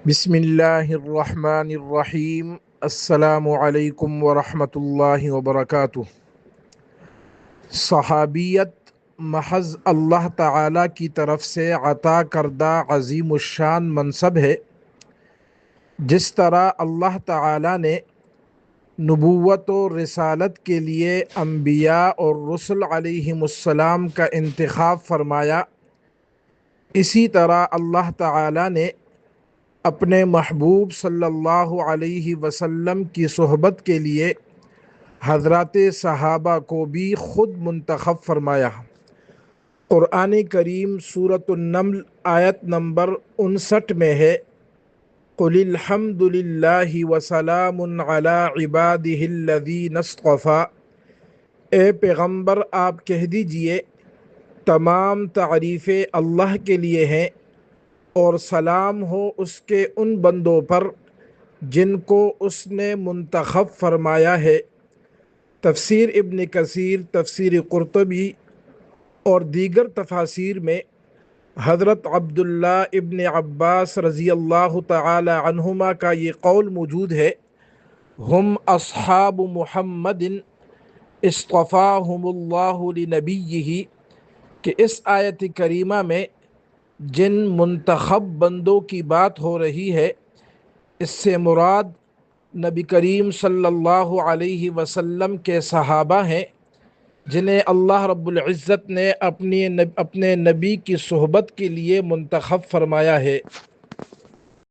بسم اللہ الرحمن الرحیم۔ السلام علیکم ورحمۃ اللہ وبرکاتہ۔ صحابیت محض اللہ تعالیٰ کی طرف سے عطا کردہ عظیم الشان منصب ہے۔ جس طرح اللہ تعالیٰ نے نبوت و رسالت کے لیے انبیاء اور رسل علیہم السلام کا انتخاب فرمایا، اسی طرح اللہ تعالیٰ نے اپنے محبوب صلی اللہ علیہ وسلم کی صحبت کے لیے حضرات صحابہ کو بھی خود منتخب فرمایا۔ قرآن کریم سورۃ النمل آیت نمبر 59 میں ہے، قُلِ الْحَمْدُ لِلَّهِ وَسَلَامٌ عَلَىٰ عِبَادِهِ الَّذِينَ اصْطَفَىٰ۔ اے پیغمبر آپ کہہ دیجئے تمام تعریفیں اللہ کے لیے ہیں اور سلام ہو اس کے ان بندوں پر جن کو اس نے منتخب فرمایا ہے۔ تفسیر ابن کثیر، تفسیر قرطبی اور دیگر تفاسیر میں حضرت عبداللہ ابن عباس رضی اللہ تعالی عنہما کا یہ قول موجود ہے، ہم اصحاب محمد اصطفاہم اللہ لنبیہ، کہ اس آیت کریمہ میں جن منتخب بندوں کی بات ہو رہی ہے، اس سے مراد نبی کریم صلی اللہ علیہ وسلم کے صحابہ ہیں، جنہیں اللہ رب العزت نے اپنے نبی کی صحبت کے لیے منتخب فرمایا ہے۔